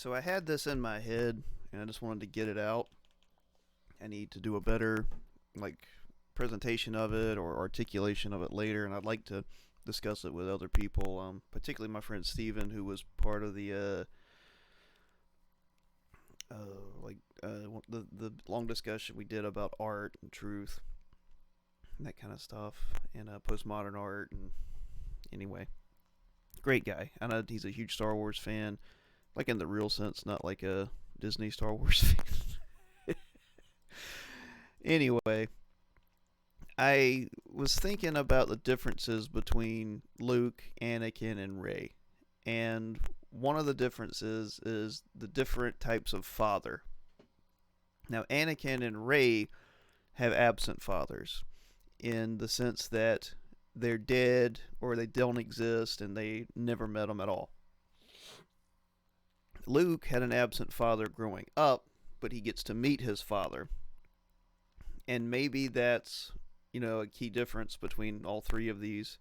So I had this in my head, and I just wanted to get it out. I need to do a better, like, presentation of it or articulation of it later, and I'd like to discuss it with other people, particularly my friend Steven, who was part of the long discussion we did about art and truth and that kind of stuff, and postmodern art. And anyway, great guy. I know he's a huge Star Wars fan, like in the real sense, not like a Disney Star Wars fan. Anyway, I was thinking about the differences between Luke, Anakin, and Rey. And one of the differences is the different types of father. Now, Anakin and Rey have absent fathers in the sense that they're dead or they don't exist and they never met them at all. Luke had an absent father growing up, but he gets to meet his father. And maybe that's, a key difference between all three of these.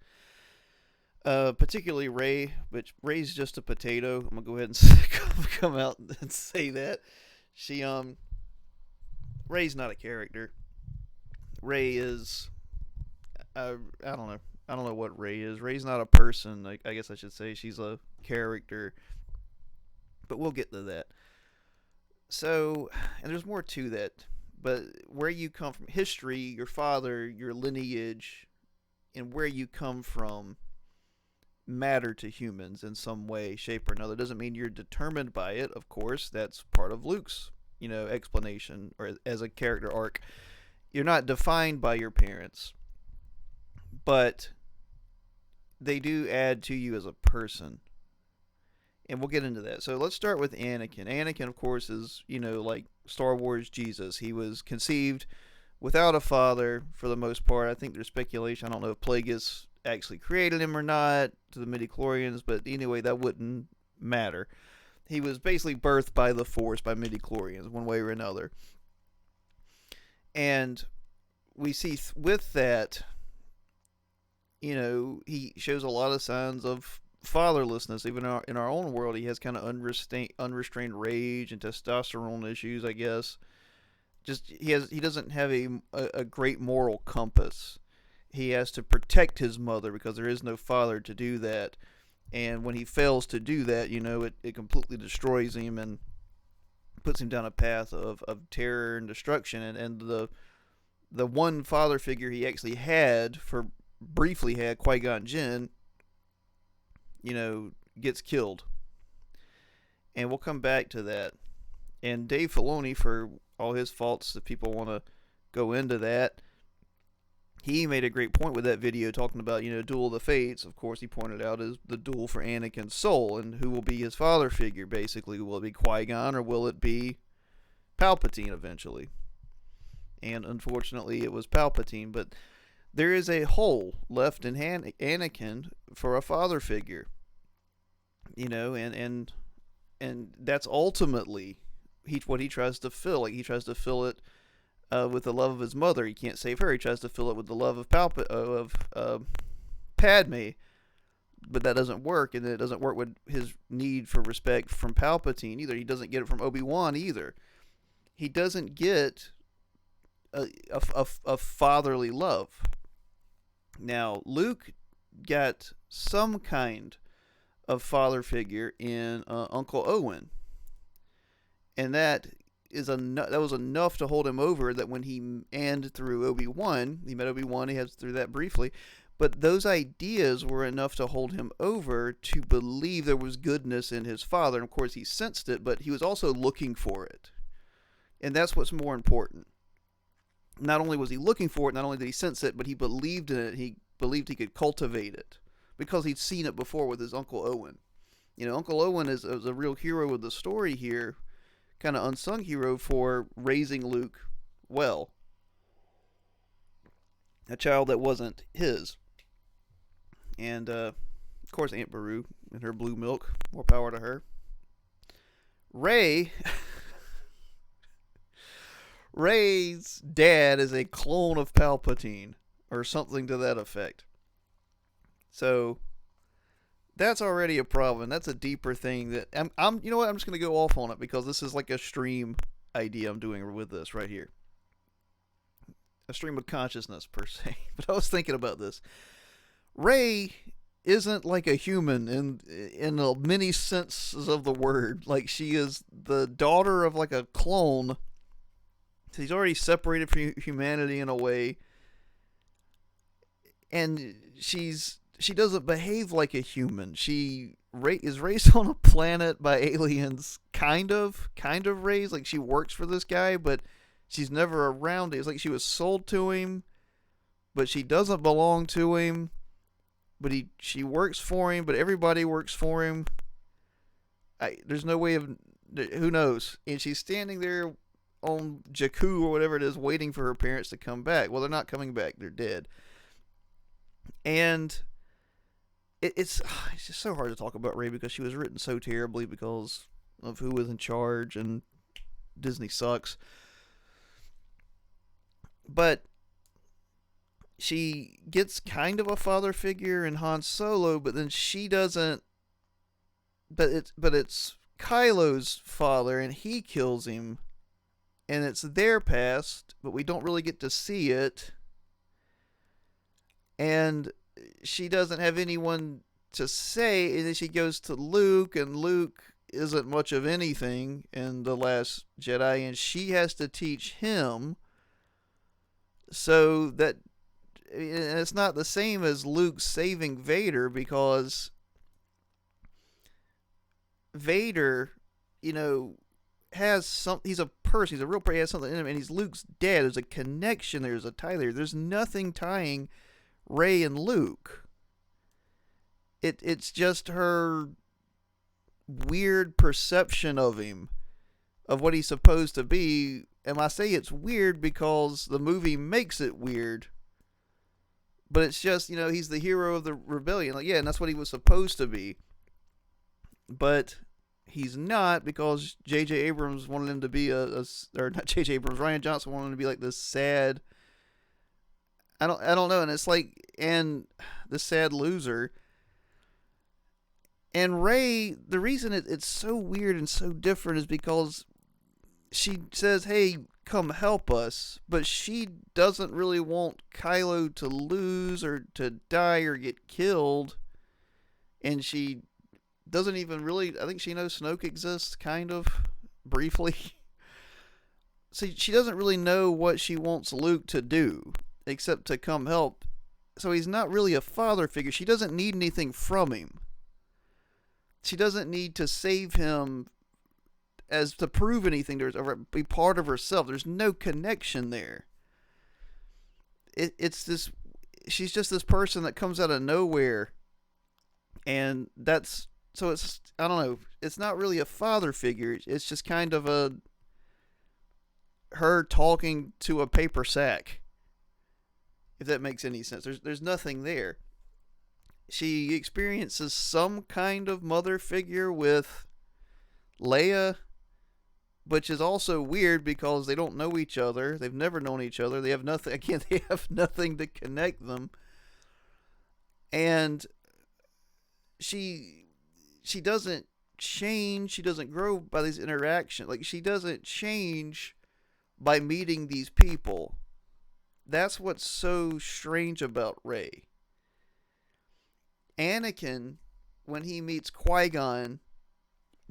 Particularly Rey, but Rey's just a potato. I'm gonna go ahead and come out and say that. She Rey's not a character. Rey is I don't know. I don't know what Rey is. Rey's not a person. I guess I should say she's a character. But we'll get to that. So, and there's more to that. But where you come from, history, your father, your lineage, and where you come from matter to humans in some way, shape, or another. Doesn't mean you're determined by it, of course. That's part of Luke's, explanation or as a character arc. You're not defined by your parents, but they do add to you as a person. And we'll get into that. So let's start with Anakin. Anakin, of course, is, like Star Wars Jesus. He was conceived without a father for the most part. I think there's speculation. I don't know if Plagueis actually created him or not to the midichlorians, but anyway, that wouldn't matter. He was basically birthed by the Force, by midichlorians, one way or another. And we see with that, he shows a lot of signs of fatherlessness. Even in our own world, he has kind of unrestrained rage and testosterone issues, I guess. Just he doesn't have a great moral compass. He has to protect his mother because there is no father to do that. And when he fails to do that, it completely destroys him and puts him down a path of terror and destruction. And the one father figure he actually briefly had, Qui-Gon Jinn, gets killed. And we'll come back to that. And Dave Filoni, for all his faults, if people want to go into that, he made a great point with that video talking about, Duel of the Fates. Of course, he pointed out is the duel for Anakin's soul and who will be his father figure, basically. Will it be Qui-Gon or will it be Palpatine eventually? And unfortunately, it was Palpatine. But there is a hole left in Anakin for a father figure. And that's ultimately what he tries to fill. Like, he tries to fill it with the love of his mother. He can't save her. He tries to fill it with the love of Padme, but that doesn't work, and it doesn't work with his need for respect from Palpatine either. He doesn't get it from Obi-Wan either. He doesn't get a fatherly love. Now, Luke got some kind of father figure in Uncle Owen, and that was enough to hold him over. That when through Obi-Wan, he met Obi-Wan. He has through that briefly, but those ideas were enough to hold him over to believe there was goodness in his father. And of course, he sensed it, but he was also looking for it, and that's what's more important. Not only was he looking for it, not only did he sense it, but he believed in it. He believed he could cultivate it because he'd seen it before with his Uncle Owen. Uncle Owen is a real hero of the story here, kind of unsung hero for raising Luke well. A child that wasn't his. And, of course, Aunt Beru and her blue milk. More power to her. Rey's dad is a clone of Palpatine, or something to that effect. So, that's already a problem. That's a deeper thing that I'm you know what? I'm just going to go off on it because this is like a stream idea I'm doing with this right here. A stream of consciousness per se. But I was thinking about this. Rey isn't like a human in the many senses of the word. Like she is the daughter of like a clone. She's already separated from humanity in a way, and she doesn't behave like a human. She is raised on a planet by aliens, kind of raised. Like she works for this guy, but she's never around it. It's like she was sold to him, but she doesn't belong to him. But she works for him, but everybody works for him. There's no way of, who knows? And she's standing there on Jakku or whatever it is, waiting for her parents to come back. Well, they're not coming back; they're dead. And it's just so hard to talk about Rey because she was written so terribly because of who was in charge, and Disney sucks. But she gets kind of a father figure in Han Solo, but then she doesn't. But it's Kylo's father, and he kills him, and it's their past, but we don't really get to see it. And she doesn't have anyone to say, and then she goes to Luke, and Luke isn't much of anything in The Last Jedi, and she has to teach him. So that it's not the same as Luke saving Vader, because Vader, has some. He's a person. He's a real person. He has something in him, and he's Luke's dad. There's a connection. There's a tie there. There's nothing tying Rey and Luke. It's just her weird perception of him, of what he's supposed to be. And I say it's weird because the movie makes it weird. But it's just, he's the hero of the rebellion. Like, yeah, and that's what he was supposed to be. But he's not, because J.J. Abrams wanted him to be or not J.J. Abrams, Rian Johnson wanted him to be like this sad, I don't know, and it's like, and the sad loser. And Rey, the reason it's so weird and so different is because she says, hey, come help us, but she doesn't really want Kylo to lose or to die or get killed, and she doesn't even really, I think she knows Snoke exists, kind of, briefly. See, she doesn't really know what she wants Luke to do, except to come help. So he's not really a father figure. She doesn't need anything from him. She doesn't need to save him as to prove anything or be part of herself. There's no connection there. It's this, she's just this person that comes out of nowhere, and that's, so it's, I don't know, it's not really a father figure. It's just kind of her talking to a paper sack, if that makes any sense. There's nothing there. She experiences some kind of mother figure with Leia, which is also weird because they don't know each other. They've never known each other. They have nothing. Again, they have nothing to connect them. And she doesn't change. She doesn't grow by these interactions. Like, she doesn't change by meeting these people. That's what's so strange about Rey. Anakin, when he meets Qui-Gon,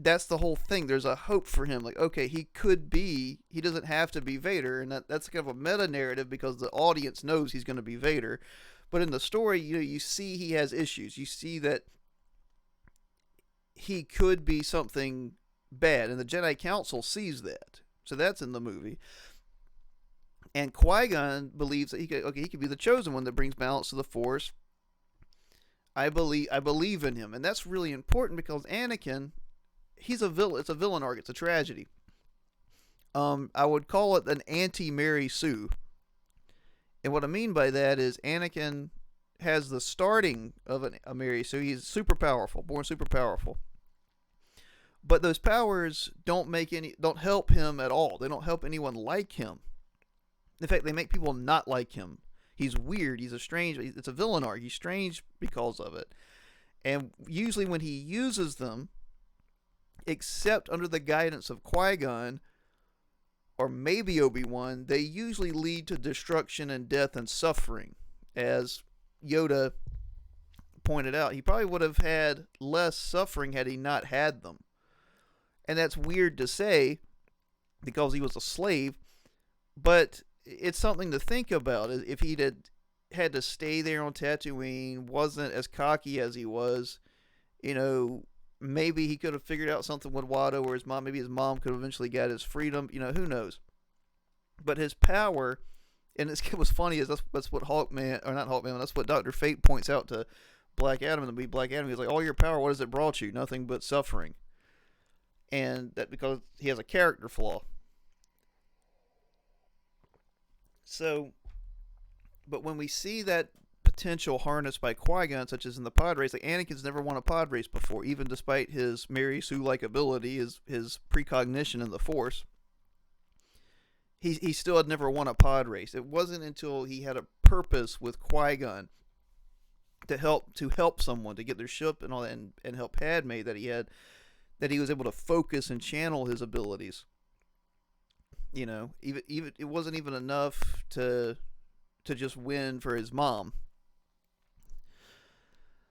that's the whole thing. There's a hope for him. Like, okay, he doesn't have to be Vader. And that's kind of a meta-narrative because the audience knows he's going to be Vader. But in the story, you see he has issues. You see that he could be something bad. And the Jedi Council sees that. So that's in the movie. And Qui-Gon believes that he could be the chosen one that brings balance to the Force. I believe in him. And that's really important because Anakin, he's a villain. It's a villain arc. It's a tragedy. I would call it an anti-Mary Sue. And what I mean by that is Anakin has the starting of a Mary Sue. He's super powerful, born super powerful. But those powers don't help him at all. They don't help anyone like him. In fact, they make people not like him. He's weird. He's it's a villain arc. He's strange because of it. And usually when he uses them, except under the guidance of Qui-Gon or maybe Obi-Wan, they usually lead to destruction and death and suffering. As Yoda pointed out, he probably would have had less suffering had he not had them. And that's weird to say because he was a slave, but it's something to think about. If he'd had to stay there on Tatooine, wasn't as cocky as he was, maybe he could have figured out something with Watto or his mom. Maybe his mom could have eventually got his freedom. Who knows? But his power, and it was funny, is that's what Hawkman, or not Hawkman, that's what Dr. Fate points out to Black Adam, and to be Black Adam. He's like, all your power, what has it brought you? Nothing but suffering. And that because he has a character flaw. So, but when we see that potential harnessed by Qui-Gon, such as in the pod race, like Anakin's never won a pod race before, even despite his Mary Sue-like ability, his precognition in the Force. He still had never won a pod race. It wasn't until he had a purpose with Qui-Gon to help someone to get their ship and all that, and help Padme, that he was able to focus and channel his abilities. Even it wasn't even enough to just win for his mom.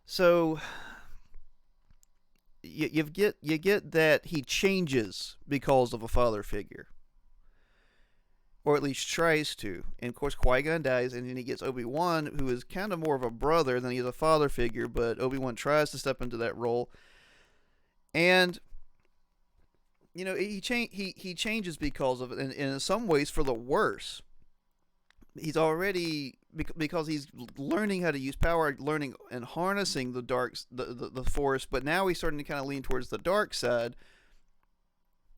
So you get that he changes because of a father figure, or at least tries to. And of course, Qui-Gon dies, and then he gets Obi-Wan, who is kind of more of a brother than he is a father figure. But Obi-Wan tries to step into that role, and he changes because of it, and in some ways for the worse. He's already, because he's learning how to use power, learning and harnessing the Force, but now he's starting to kind of lean towards the dark side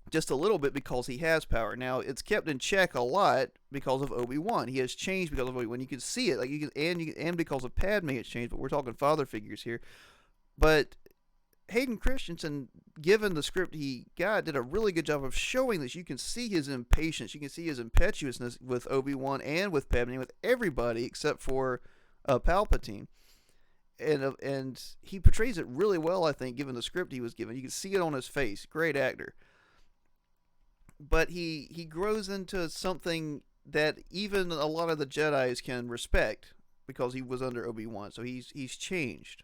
just a little bit because he has power. Now it's kept in check a lot because of Obi-Wan. He has changed because of Obi-Wan. You can see it, and because of Padme it's changed. But we're talking father figures here. But Hayden Christensen, given the script he got, did a really good job of showing this. You can see his impatience. You can see his impetuousness with Obi-Wan and with Padme, with everybody except for Palpatine. And he portrays it really well, I think, given the script he was given. You can see it on his face. Great actor. But he grows into something that even a lot of the Jedis can respect because he was under Obi-Wan. So he's changed.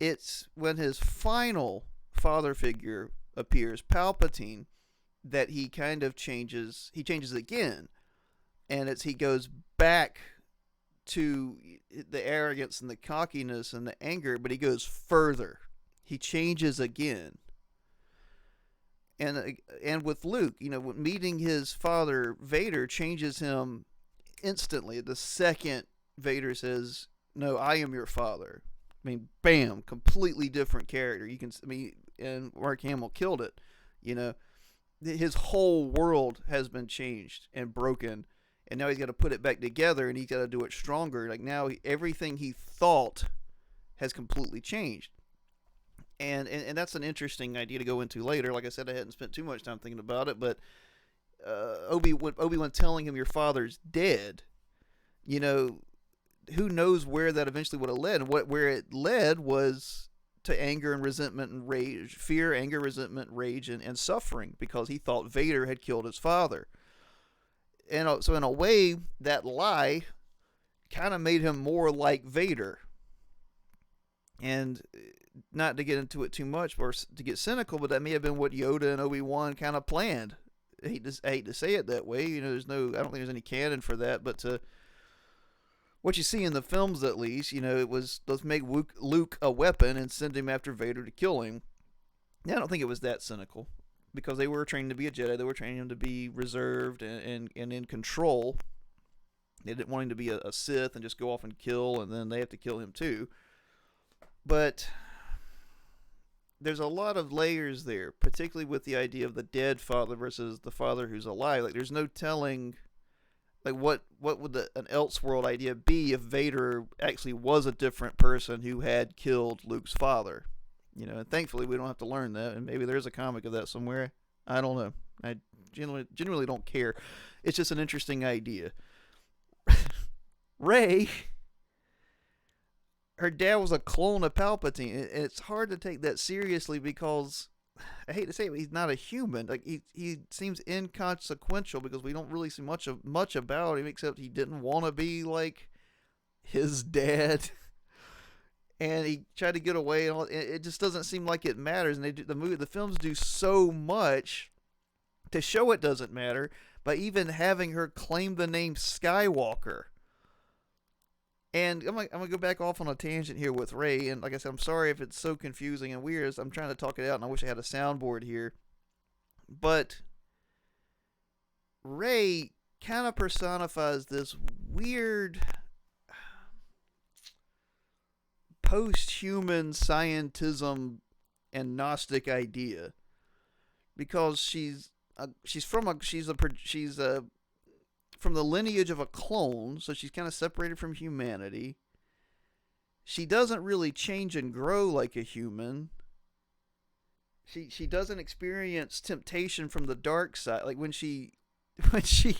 It's when his final father figure appears, Palpatine, that he kind of changes. He changes again, and he goes back to the arrogance and the cockiness and the anger, but he goes further. He changes again. And with Luke, meeting his father Vader changes him instantly. The second Vader says, "No, I am your father." I mean, bam, completely different character. And Mark Hamill killed it. His whole world has been changed and broken, and now he's got to put it back together, and he's got to do it stronger. Like now, everything he thought has completely changed. And that's an interesting idea to go into later. Like I said, I hadn't spent too much time thinking about it, but Obi-Wan telling him your father's dead, who knows where that eventually would have led. And where it led was to anger and resentment and rage, fear, anger, resentment, rage, and suffering, because he thought Vader had killed his father. And so in a way, that lie kind of made him more like Vader. And not to get into it too much or to get cynical, but that may have been what Yoda and Obi-Wan kind of planned. I hate to say it that way. I don't think there's any canon for that, but what you see in the films, at least, it was, let's make Luke a weapon and send him after Vader to kill him. Now, I don't think it was that cynical, because they were trained to be a Jedi. They were training him to be reserved and in control. They didn't want him to be a Sith and just go off and kill, and then they have to kill him too. But there's a lot of layers there, particularly with the idea of the dead father versus the father who's alive. Like, there's no telling, like, what would an Elseworld idea be if Vader actually was a different person who had killed Luke's father? And thankfully we don't have to learn that, and maybe there's a comic of that somewhere. I don't know. I genuinely don't care. It's just an interesting idea. Rey her dad was a clone of Palpatine. It's hard to take that seriously because I hate to say it, but he's not a human. Like he seems inconsequential because we don't really see much about him except he didn't want to be like his dad, and he tried to get away. And all, it just doesn't seem like it matters. And the films do so much to show it doesn't matter by even having her claim the name Skywalker. And I'm gonna go back off on a tangent here with Rey, and like I said, I'm sorry if it's so confusing and weird. I'm trying to talk it out, and I wish I had a soundboard here. But Rey kind of personifies this weird post-human scientism and Gnostic idea because she's from the lineage of a clone, so she's kind of separated from humanity. She doesn't really change and grow like a human. She doesn't experience temptation from the dark side. Like when she when she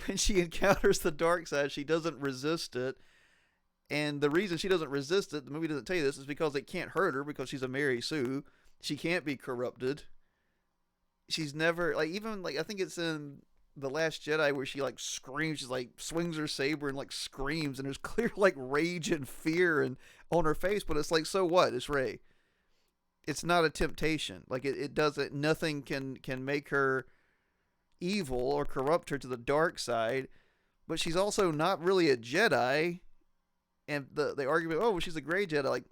when she encounters the dark side, she doesn't resist it. And the reason she doesn't resist it, the movie doesn't tell you this, is because it can't hurt her because she's a Mary Sue. She can't be corrupted. She's never even I think it's in The Last Jedi where she like screams, she's like swings her saber and like screams, and there's clear like rage and fear and on her face, but it's like, so what? It's Rey. It's not a temptation. Like it doesn't. Nothing can make her evil or corrupt her to the dark side. But she's also not really a Jedi. And the argument, oh, well, she's a gray Jedi. Like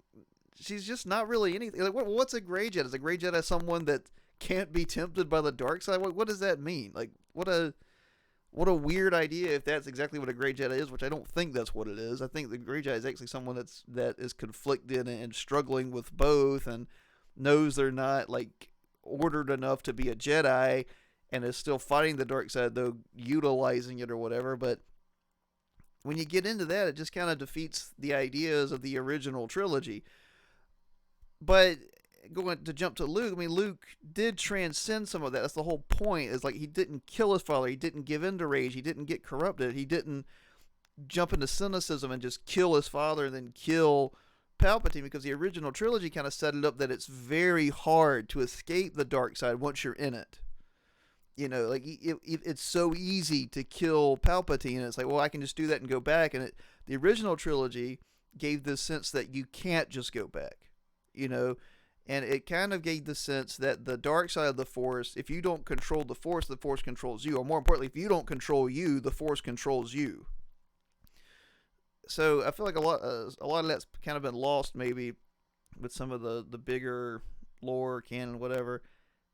she's just not really anything. Like what's a gray Jedi? Is a gray Jedi someone that can't be tempted by the dark side? What does that mean? Like what a weird idea if that's exactly what a gray Jedi is, which I don't think that's what it is. I think the gray Jedi is actually someone that is conflicted and struggling with both and knows they're not like ordered enough to be a Jedi and is still fighting the dark side, though utilizing it or whatever. But when you get into that, it just kind of defeats the ideas of the original trilogy. But going to jump to Luke, I mean, Luke did transcend some of that. That's the whole point, is like he didn't kill his father. He didn't give in to rage. He didn't get corrupted. He didn't jump into cynicism and just kill his father and then kill Palpatine, because the original trilogy kind of set it up that it's very hard to escape the dark side once you're in it. You know, like it's so easy to kill Palpatine, and it's like, well, I can just do that and go back. And the original trilogy gave this sense that you can't just go back, you know, and it kind of gave the sense that the dark side of the Force, if you don't control the Force controls you, or more importantly, if you don't control you, the Force controls you. So I feel like a lot of that's kind of been lost maybe with some of the bigger lore, canon, whatever.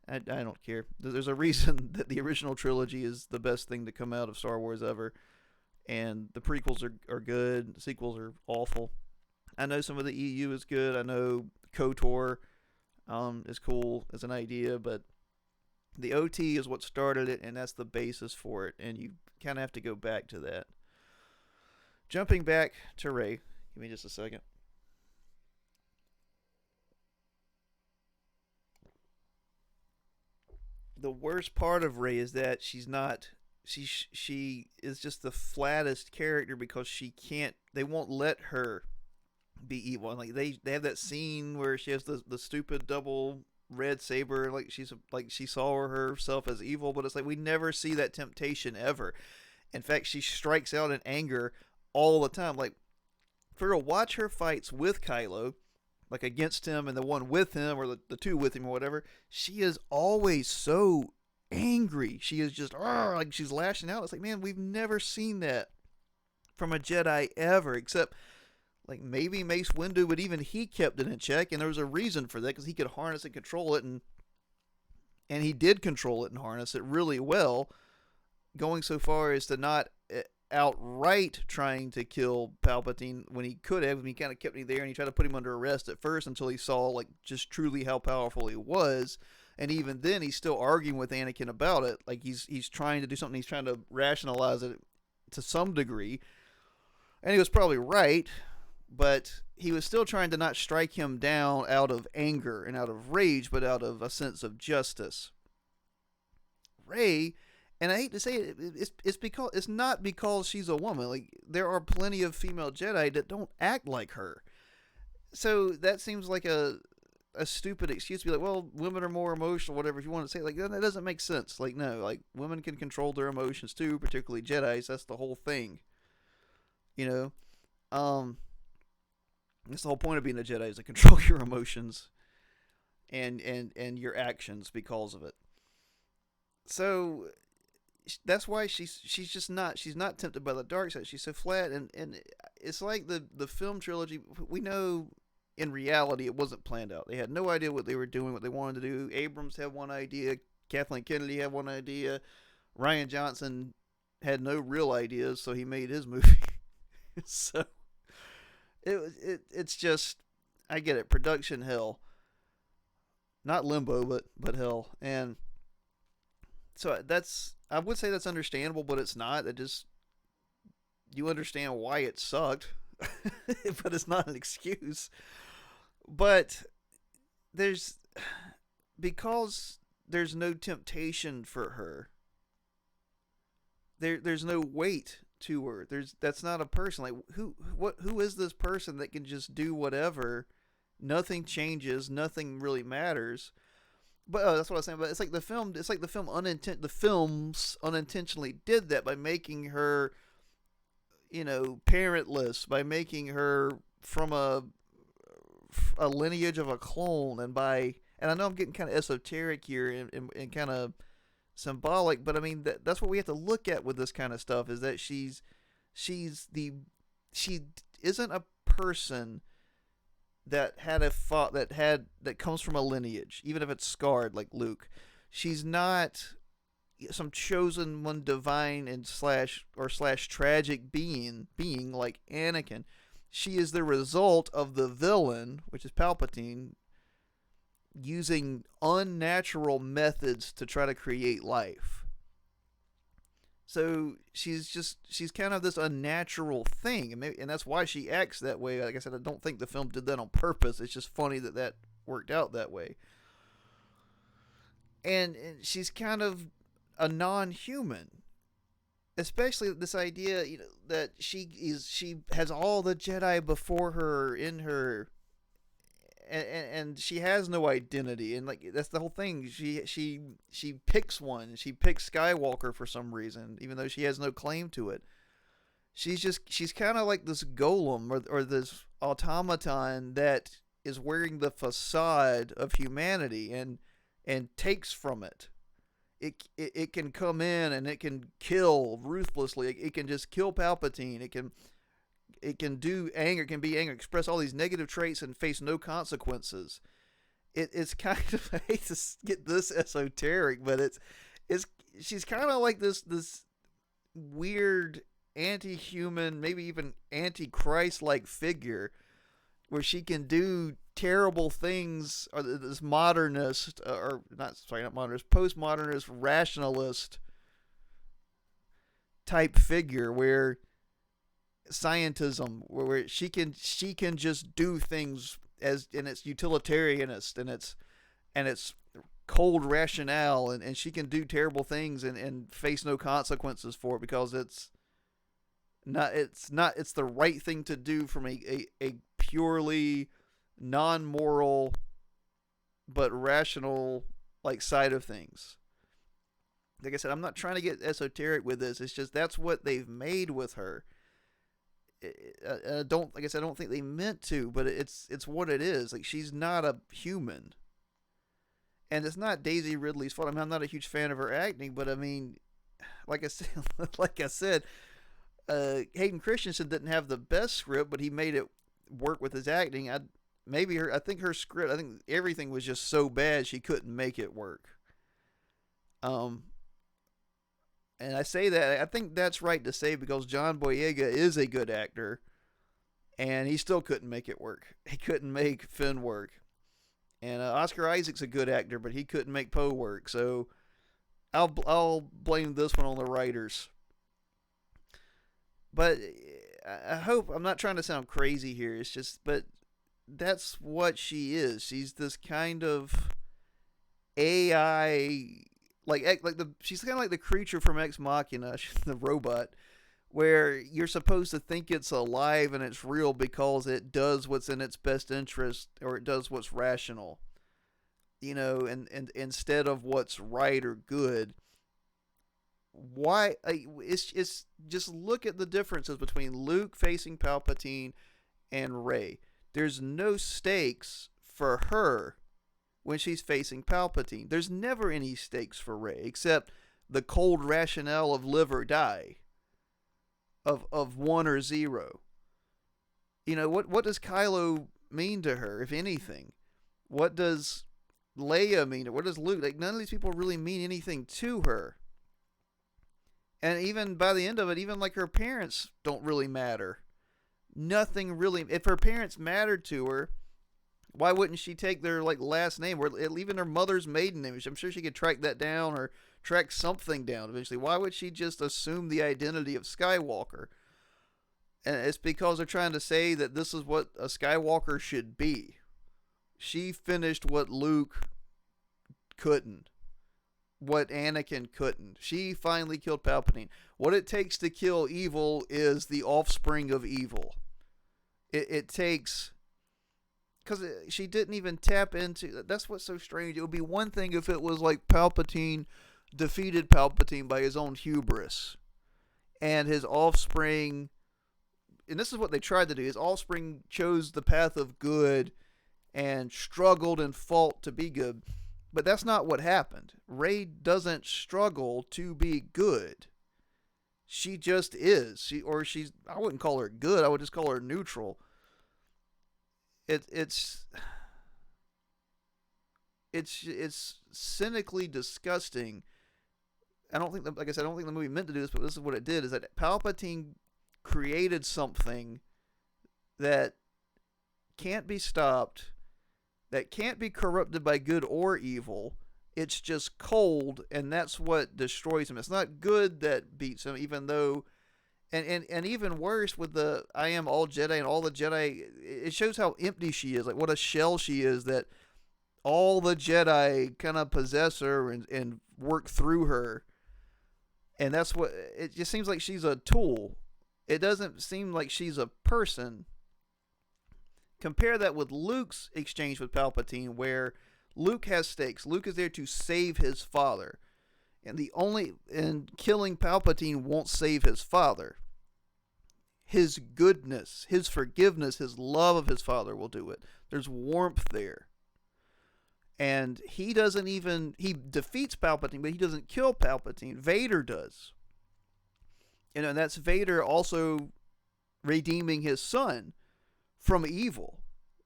I don't care. There's a reason that the original trilogy is the best thing to come out of Star Wars ever. And the prequels are good. The sequels are awful. I know some of the EU is good. I know KOTOR is cool as an idea. But the OT is what started it, and that's the basis for it. And you kind of have to go back to that. Jumping back to Rey. Give me just a second. The worst part of Rey is that she is just the flattest character because she can't. They won't let her be evil. Like they have that scene where she has the stupid double red saber, like she saw herself as evil, but it's like we never see that temptation ever. In fact, she strikes out in anger all the time. Like for her to watch her fights with Kylo, like against him and the one with him, or the two with him or whatever, she is always so angry. She is just like she's lashing out. It's like, man, we've never seen that from a Jedi ever, except like maybe Mace Windu, but even he kept it in check, and there was a reason for that, because he could harness and control it, and he did control it and harness it really well, going so far as to not outright trying to kill Palpatine when he could have. He kind of kept me there, and he tried to put him under arrest at first until he saw like just truly how powerful he was. And even then, he's still arguing with Anakin about it. Like he's trying to do something. He's trying to rationalize it to some degree, and he was probably right. But he was still trying to not strike him down out of anger and out of rage, but out of a sense of justice. Rey, and I hate to say it, it's not because she's a woman. Like there are plenty of female Jedi that don't act like her. So that seems like a stupid excuse to be like, well, women are more emotional, whatever. If you want to say it, like that doesn't make sense. Like, no, like women can control their emotions too, particularly Jedi's. That's the whole thing, you know. Um, that's the whole point of being a Jedi is to control your emotions and your actions because of it. So that's why she's not tempted by the dark side. She's so flat, and it's like the film trilogy. We know in reality it wasn't planned out. They had no idea what they were doing, what they wanted to do. Abrams had one idea, Kathleen Kennedy had one idea, Ryan Johnson had no real ideas, so he made his movie. So it's just, I get it, production hell, not limbo, but hell, and so that's, I would say that's understandable, but it's not. It just, you understand why it sucked, but it's not an excuse. But there's, because there's no temptation for her. There's no weight to her. That's not a person. Like, who is this person that can just do whatever? Nothing changes. Nothing really matters. But that's what I was saying. But it's like the film. It's like the films unintentionally did that by making her, parentless, by making her from a lineage of a clone, and I know I'm getting kind of esoteric here and kind of symbolic, but I mean that's what we have to look at with this kind of stuff, is that she's the she isn't a person that had a thought that comes from a lineage, even if it's scarred like Luke. She's not some chosen one, divine and slash tragic being like Anakin. She is the result of the villain, which is Palpatine, using unnatural methods to try to create life. So she's kind of this unnatural thing, and that's why she acts that way. Like I said, I don't think the film did that on purpose. It's just funny that worked out that way. And she's kind of a non-human, especially this idea, that she has all the Jedi before her in her, and she has no identity, and like that's the whole thing. She picks one. She picks Skywalker for some reason, even though she has no claim to it. She's kind of like this golem, or this automaton that is wearing the facade of humanity and takes from it. It can come in and it can kill ruthlessly. It can just kill Palpatine. It can do anger, can be angry, express all these negative traits and face no consequences. It's kind of, I hate to get this esoteric, but it's she's kind of like this weird anti-human, maybe even anti-Christ like figure, where she can do terrible things, or this modernist, or not modernist, postmodernist, rationalist type figure, where scientism, where she can just do things as, and it's utilitarianist, and it's cold rationale, and she can do terrible things and face no consequences for it, because it's the right thing to do from a purely non-moral but rational like side of things. Like I said, I'm not trying to get esoteric with this. It's just that's what they've made with her. I don't, like I said, I don't think they meant to, but it's what it is. Like, she's not a human, and it's not Daisy Ridley's fault. I mean, I'm not a huge fan of her acting, but I mean, like I said, Hayden Christensen didn't have the best script, but he made it work with his acting. I think her script, I think everything was just so bad she couldn't make it work. Um, and I say that, I think that's right to say, because John Boyega is a good actor, and he still couldn't make it work. He couldn't make Finn work. And Oscar Isaac's a good actor, but he couldn't make Poe work. So I'll blame this one on the writers. But I hope I'm not trying to sound crazy here. It's just, but that's what she is. She's this kind of AI, she's kind of like the creature from Ex Machina, the robot, where you're supposed to think it's alive and it's real because it does what's in its best interest, or it does what's rational, and instead of what's right or good. Why? It's just look at the differences between Luke facing Palpatine and Rey. There's no stakes for her when she's facing Palpatine. There's never any stakes for Rey except the cold rationale of live or die, of one or zero. What does Kylo mean to her, if anything? What does Leia mean? What does Luke? Like, none of these people really mean anything to her. And even by the end of it, even like her parents don't really matter. Nothing really. If her parents mattered to her, why wouldn't she take their like last name, or even her mother's maiden name? I'm sure she could track that down, or track something down eventually. Why would she just assume the identity of Skywalker? And it's because they're trying to say that this is what a Skywalker should be. She finished what Luke couldn't, what Anakin couldn't. She finally killed Palpatine. What it takes to kill evil is the offspring of evil. It takes... Because she didn't even tap into... That's what's so strange. It would be one thing if it was like Palpatine defeated Palpatine by his own hubris. And his offspring... And this is what they tried to do. His offspring chose the path of good and struggled and fought to be good. But that's not what happened. Rey doesn't struggle to be good. She just is. I wouldn't call her good. I would just call her neutral. It's cynically disgusting. I don't think, like I said, I don't think the movie meant to do this, but this is what it did: is that Palpatine created something that can't be stopped, that can't be corrupted by good or evil. It's just cold, and that's what destroys him. It's not good that beats him, even though... And even worse, with the I am all Jedi and all the Jedi, it shows how empty she is. Like, what a shell she is, that all the Jedi kind of possess her and work through her. And that's what... It just seems like she's a tool. It doesn't seem like she's a person. Compare that with Luke's exchange with Palpatine, where Luke has stakes. Luke is there to save his father. And killing Palpatine won't save his father. His goodness, his forgiveness, his love of his father will do it. There's warmth there. And he defeats Palpatine, but he doesn't kill Palpatine. Vader does. And that's Vader also redeeming his son from evil,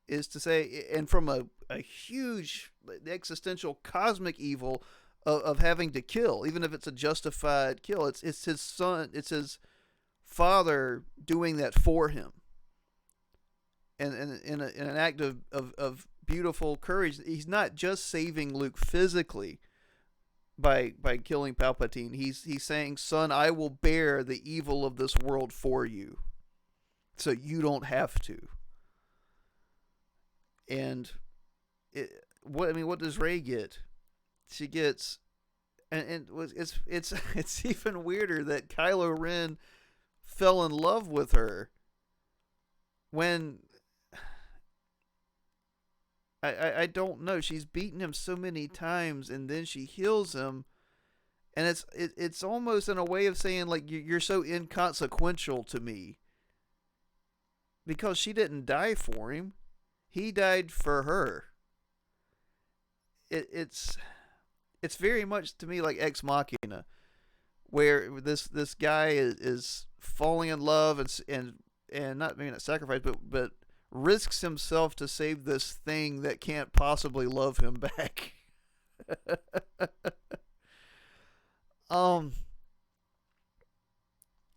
is to say, and from a huge existential cosmic evil of having to kill, even if it's a justified kill. It's his son, it's his father doing that for him. And in an act of beautiful courage, he's not just saving Luke physically by killing Palpatine. He's saying, son, I will bear the evil of this world for you, so you don't have to. And what does Rey get? She gets, and it's even weirder that Kylo Ren fell in love with her when I don't know. She's beaten him so many times, and then she heals him, and it's almost in a way of saying, like, you're so inconsequential to me, because she didn't die for him. He died for her. It's very much to me like Ex Machina, where this guy is falling in love and not maybe not sacrifice, but risks himself to save this thing that can't possibly love him back.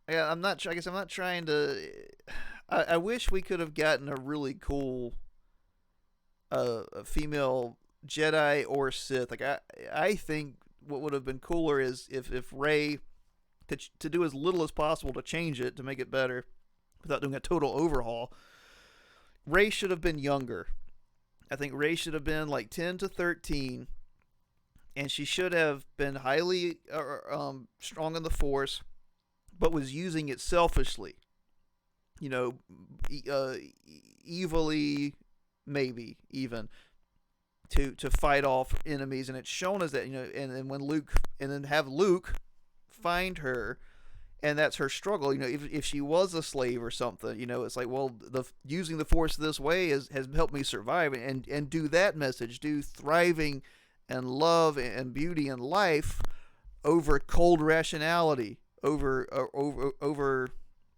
Yeah, I'm not. I guess I'm not trying to. I wish we could have gotten a really cool a female Jedi or Sith. Like, I think what would have been cooler is if Rey, to do as little as possible to change it, to make it better without doing a total overhaul. Rey should have been younger. I think Rey should have been like 10 to 13, and she should have been highly strong in the Force, but was using it selfishly. You know, evilly, maybe even to fight off enemies, and it's shown as that. And when Luke, and then have Luke find her, and that's her struggle. If she was a slave or something, it's like, well, the using the Force this way has helped me survive, and do that message, do thriving and love and beauty and life over cold rationality, over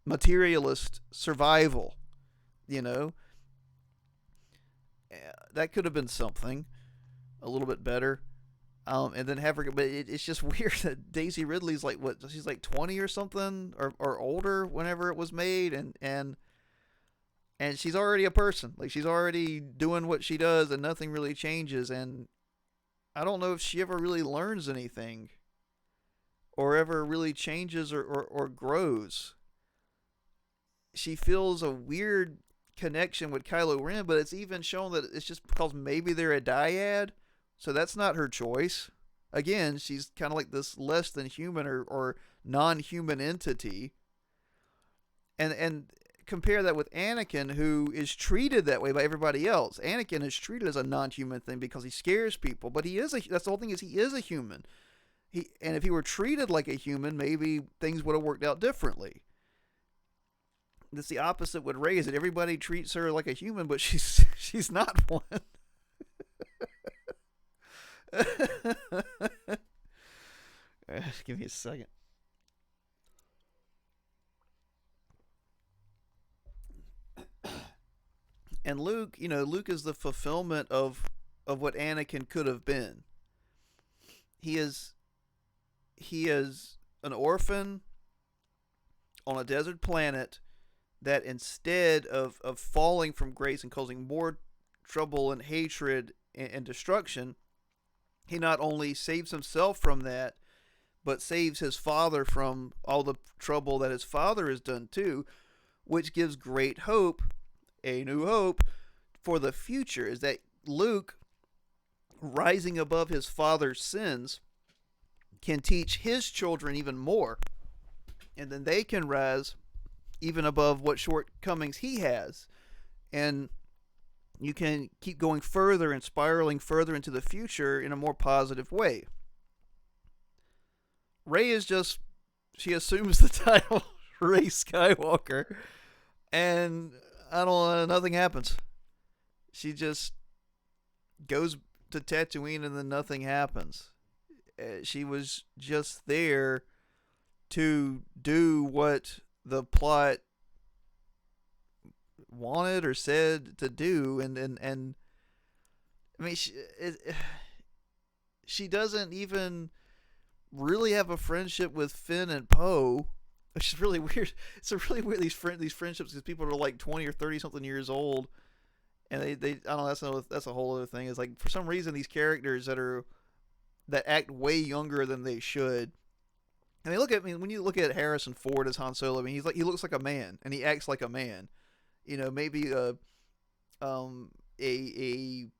materialist survival. You know, that could have been something a little bit better. And then have her, but it's just weird that Daisy Ridley's like, what, she's like 20 or something, or older whenever it was made, and she's already a person. Like, she's already doing what she does, and nothing really changes. And I don't know if she ever really learns anything, or ever really changes, or grows. She feels a weird connection with Kylo Ren, but it's even shown that it's just because maybe they're a dyad. So that's not her choice. Again, she's kind of like this less than human, or non-human entity. And compare that with Anakin, who is treated that way by everybody else. Anakin is treated as a non-human thing because he scares people, but that's the whole thing, is he is a human. And if he were treated like a human, maybe things would have worked out differently. It's the opposite with Rey, is that everybody treats her like a human, but she's not one. Give me a second. And Luke, Luke is the fulfillment of what Anakin could have been. He is an orphan on a desert planet that, instead of falling from grace and causing more trouble and hatred and destruction, he not only saves himself from that, but saves his father from all the trouble that his father has done too, which gives great hope, a new hope, for the future, is that Luke, rising above his father's sins, can teach his children even more, and then they can rise even above what shortcomings he has, and you can keep going further and spiraling further into the future in a more positive way. Rey is just, she assumes the title Rey Skywalker, and I don't know, nothing happens. She just goes to Tatooine, and then nothing happens. She was just there to do what the plot wanted or said to do, and I mean, she doesn't even really have a friendship with Finn and Poe, which is really weird. It's really weird, these friendships, because people are like 20 or 30 something years old, and they I don't know, that's a whole other thing. It's like, for some reason, these characters that act way younger than they should. I mean, when you look at Harrison Ford as Han Solo, I mean, he looks like a man, and he acts like a man. Maybe a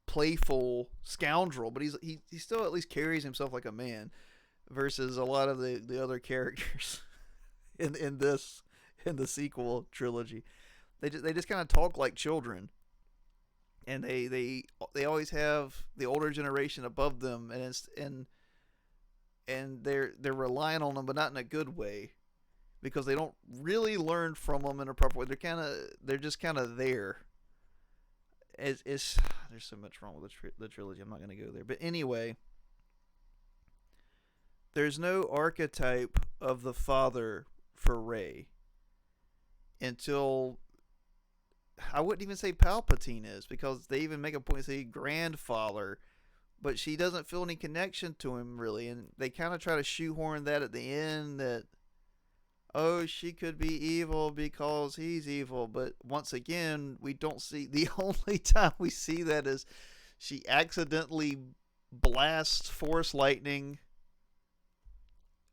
playful scoundrel, but he still at least carries himself like a man, versus a lot of the other characters in the sequel trilogy. They just kind of talk like children, and they always have the older generation above them, and they're relying on them, but not in a good way, because they don't really learn from them in a proper way. They're just kind of there. There's so much wrong with the trilogy. I'm not going to go there, but anyway, there's no archetype of the father for Rey until, I wouldn't even say Palpatine is, because they even make a point to say grandfather, but she doesn't feel any connection to him really, and they kind of try to shoehorn that at the end, that, oh, she could be evil because he's evil, but once again, we don't see, the only time we see that is she accidentally blasts Force lightning,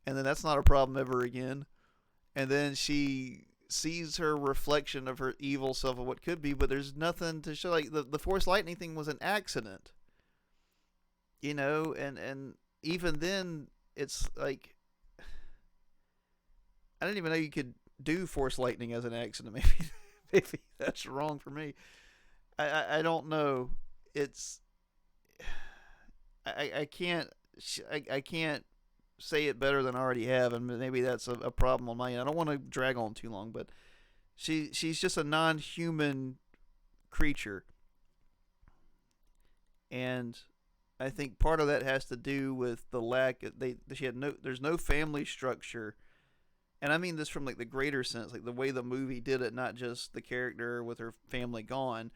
and then that's not a problem ever again, and then she sees her reflection of her evil self of what could be, but there's nothing to show, like, the Force lightning thing was an accident, and even then, it's like, I didn't even know you could do force lightning as an accident. Maybe that's wrong for me. I don't know. It's I can't I can't say it better than I already have, and maybe that's a problem on my end. I don't want to drag on too long, but she's just a non-human creature, and I think part of that has to do with the lack. She had no. There's no family structure, and I mean this from like the greater sense, like the way the movie did it, not just the character with her family gone.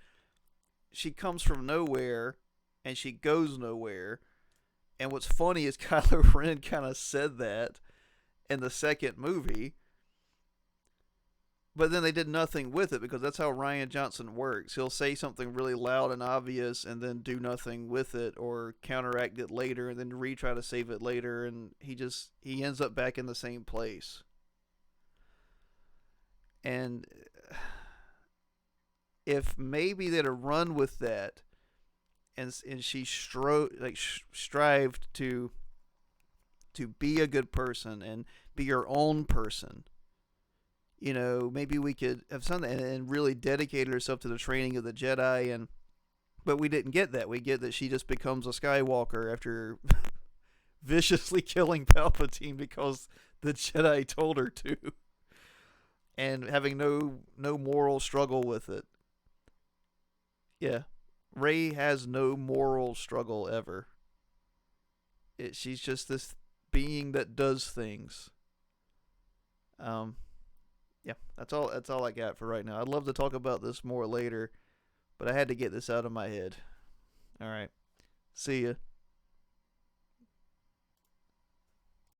She comes from nowhere, and she goes nowhere. And what's funny is Kylo Ren kind of said that in the second movie, but then they did nothing with it because that's how Ryan Johnson works. He'll say something really loud and obvious and then do nothing with it or counteract it later and then retry to save it later, and he ends up back in the same place. And if maybe they'd have run with that and she strived to be a good person and be her own person, maybe we could have something and really dedicated herself to the training of the Jedi. And but we didn't get that. We get that she just becomes a Skywalker after viciously killing Palpatine because the Jedi told her to, and having no moral struggle with it. Yeah, Rey has no moral struggle ever. She's just this being that does things. Um, yeah, that's all. That's all I got for right now. I'd love to talk about this more later, but I had to get this out of my head. All right, see ya.